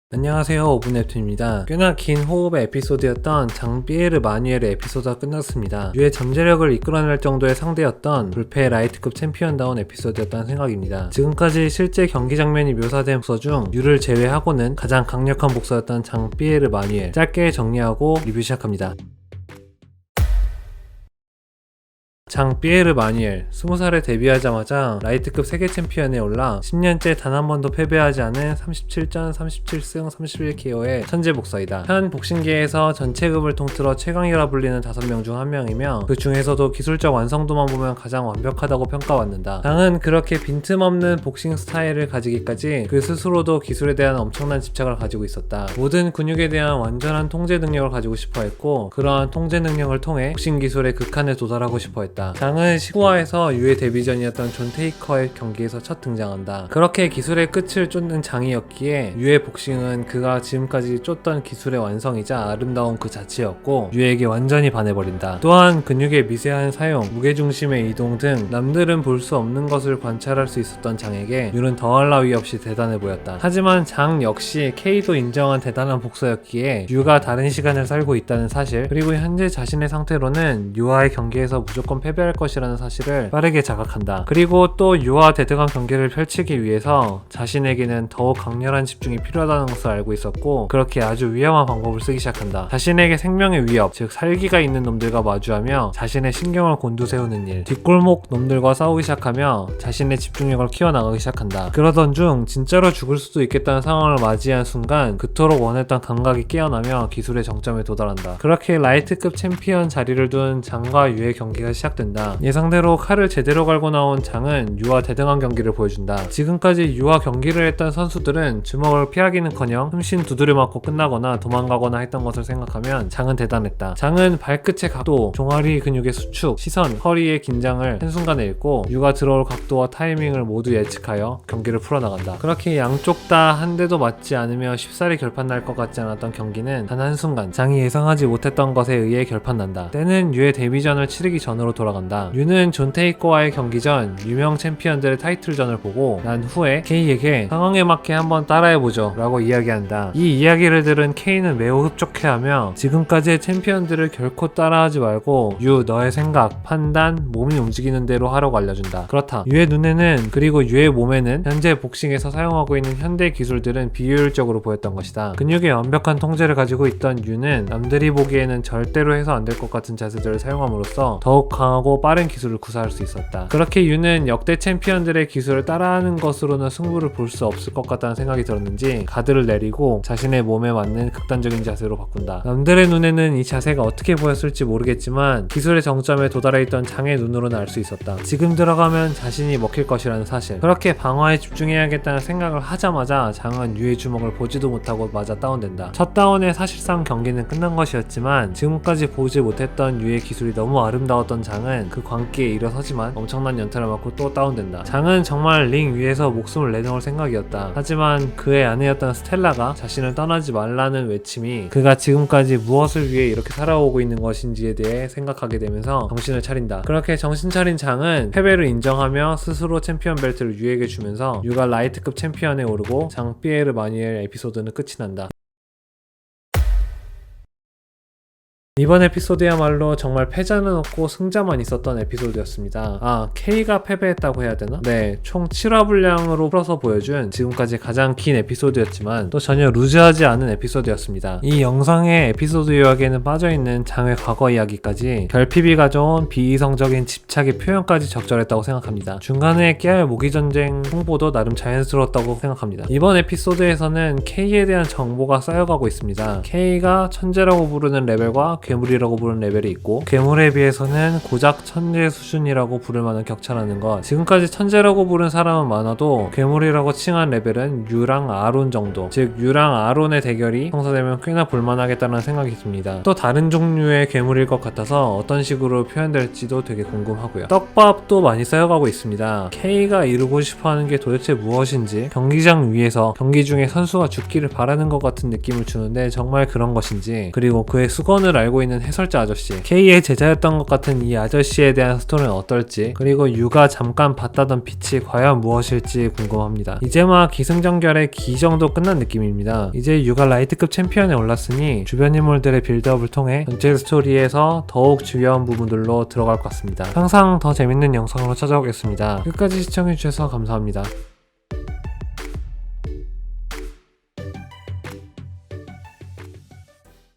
안녕하세요, 오븐nep튠입니다. 꽤나 긴 호흡의 에피소드였던 장 삐에르 마뉴엘의 에피소드가 끝났습니다. 유의 잠재력을 이끌어낼 정도의 상대였던 불패의 라이트급 챔피언다운 에피소드였다는 생각입니다. 지금까지 실제 경기 장면이 묘사된 복서 중 유를 제외하고는 가장 강력한 복서였던 장 삐에르 마뉴엘, 짧게 정리하고 리뷰 시작합니다. 장 삐에르 마뉴엘, 20살에 데뷔하자마자 라이트급 세계 챔피언에 올라 10년째 단 한 번도 패배하지 않은 37전 37승 31KO의 천재 복서이다. 현 복싱계에서 전체급을 통틀어 최강이라 불리는 5명 중 한 명이며 그 중에서도 기술적 완성도만 보면 가장 완벽하다고 평가받는다. 장은 그렇게 빈틈없는 복싱 스타일을 가지기까지 그 스스로도 기술에 대한 엄청난 집착을 가지고 있었다. 모든 근육에 대한 완전한 통제 능력을 가지고 싶어 했고, 그러한 통제 능력을 통해 복싱 기술의 극한에 도달하고 싶어 했다. 장은 시구아에서 유의 데뷔전이었던 존 테이커의 경기에서 첫 등장한다. 그렇게 기술의 끝을 쫓는 장이었기에 유의 복싱은 그가 지금까지 쫓던 기술의 완성이자 아름다운 그 자체였고, 유에게 완전히 반해버린다. 또한 근육의 미세한 사용, 무게중심의 이동 등 남들은 볼 수 없는 것을 관찰할 수 있었던 장에게 유는 더할 나위 없이 대단해 보였다. 하지만 장 역시 K도 인정한 대단한 복서였기에 유가 다른 시간을 살고 있다는 사실, 그리고 현재 자신의 상태로는 유와의 경기에서 무조건 패배할 것이라는 사실을 빠르게 자각한다. 그리고 또 유와 대등한 경기를 펼치기 위해서 자신에게는 더욱 강렬한 집중이 필요하다는 것을 알고 있었고, 그렇게 아주 위험한 방법을 쓰기 시작한다. 자신에게 생명의 위협, 즉 살기가 있는 놈들과 마주하며 자신의 신경을 곤두세우는 일, 뒷골목 놈들과 싸우기 시작하며 자신의 집중력을 키워나가기 시작한다. 그러던 중 진짜로 죽을 수도 있겠다는 상황을 맞이한 순간 그토록 원했던 감각이 깨어나며 기술의 정점에 도달한다. 그렇게 라이트급 챔피언 자리를 둔 장과 유의 경기가 시작된다. 예상대로 칼을 제대로 갈고 나온 장은 유와 대등한 경기를 보여준다. 지금까지 유와 경기를 했던 선수들은 주먹을 피하기는커녕 흠씬 두드려 맞고 끝나거나 도망가거나 했던 것을 생각하면 장은 대단했다. 장은 발끝의 각도, 종아리 근육의 수축, 시선, 허리의 긴장을 한순간에 읽고 유가 들어올 각도와 타이밍을 모두 예측하여 경기를 풀어나간다. 그렇게 양쪽 다 한 대도 맞지 않으며 쉽사리 결판날 것 같지 않았던 경기는 단 한순간 장이 예상하지 못했던 것에 의해 결판난다. 때는 유의 데뷔전을 치르기 전으로 돌아간다. 유는 존 테이커와의 경기 전 유명 챔피언들의 타이틀전을 보고 난 후에 K에게 상황에 맞게 한번 따라해보죠 라고 이야기한다. 이 이야기를 들은 K는 매우 흡족해하며 지금까지의 챔피언들을 결코 따라하지 말고 유, 너의 생각, 판단, 몸이 움직이는 대로 하라고 알려준다. 그렇다. 유의 눈에는, 그리고 유의 몸에는 현재 복싱에서 사용하고 있는 현대 기술들은 비효율적으로 보였던 것이다. 근육의 완벽한 통제를 가지고 있던 유는 남들이 보기에는 절대로 해서 안 될 것 같은 자세들을 사용함으로써 더욱 강하고 빠른 기술을 구사할 수 있었다. 그렇게 유는 역대 챔피언들의 기술을 따라하는 것으로는 승부를 볼 수 없을 것 같다는 생각이 들었는지 가드를 내리고 자신의 몸에 맞는 극단적인 자세로 바꾼다. 남들의 눈에는 이 자세가 어떻게 보였을지 모르겠지만 기술의 정점에 도달해 있던 장의 눈으로는 알 수 있었다. 지금 들어가면 자신이 먹힐 것이라는 사실. 그렇게 방어에 집중해야겠다는 생각을 하자마자 장은 유의 주먹을 보지도 못하고 맞아 다운된다. 첫 다운에 사실상 경기는 끝난 것이었지만 지금까지 보지 못했던 유의 기술이 너무 아름다웠던 장은 그 광기에 일어서지만 엄청난 연타를 맞고 또 다운된다. 장은 정말 링 위에서 목숨을 내놓을 생각이었다. 하지만 그의 아내였던 스텔라가 자신을 떠나지 말라는 외침이 그가 지금까지 무엇을 위해 이렇게 살아오고 있는 것인지에 대해 생각하게 되면서 정신을 차린다. 그렇게 정신 차린 장은 패배를 인정하며 스스로 챔피언 벨트를 유에게 주면서 유가 라이트급 챔피언에 오르고 장 삐에르 마뉴엘 에피소드는 끝이 난다. 이번 에피소드야말로 정말 패자는 없고 승자만 있었던 에피소드였습니다. K가 패배했다고 해야 되나? 네, 총 7화 분량으로 풀어서 보여준 지금까지 가장 긴 에피소드였지만 또 전혀 루즈하지 않은 에피소드였습니다. 이 영상의 에피소드 요약에는 빠져있는 장의 과거 이야기까지 결핍이 가져온 비이성적인 집착의 표현까지 적절했다고 생각합니다. 중간에 깨알 모기전쟁 홍보도 나름 자연스러웠다고 생각합니다. 이번 에피소드에서는 K에 대한 정보가 쌓여가고 있습니다. K가 천재라고 부르는 레벨과 괴물이라고 부르는 레벨이 있고, 괴물에 비해서는 고작 천재 수준이라고 부를 만한 격차라는 것. 지금까지 천재라고 부른 사람은 많아도 괴물이라고 칭한 레벨은 유랑 아론 정도, 즉 유랑 아론의 대결이 성사되면 꽤나 볼만하겠다는 생각이 듭니다. 또 다른 종류의 괴물일 것 같아서 어떤 식으로 표현될지도 되게 궁금하고요. 떡밥도 많이 쌓여가고 있습니다. K가 이루고 싶어하는 게 도대체 무엇인지, 경기장 위에서 경기 중에 선수가 죽기를 바라는 것 같은 느낌을 주는데 정말 그런 것인지, 그리고 그의 수건을 알고 알고 있는 해설자 아저씨, K의 제자였던 것 같은 이 아저씨에 대한 스토리는 어떨지, 그리고 유가 잠깐 봤다던 빛이 과연 무엇일지 궁금합니다. 이제 막 기승전결의 기정도 끝난 느낌입니다. 이제 유가 라이트급 챔피언에 올랐으니 주변 인물들의 빌드업을 통해 전체 스토리에서 더욱 중요한 부분들로 들어갈 것 같습니다. 항상 더 재밌는 영상으로 찾아오겠습니다. 끝까지 시청해주셔서 감사합니다.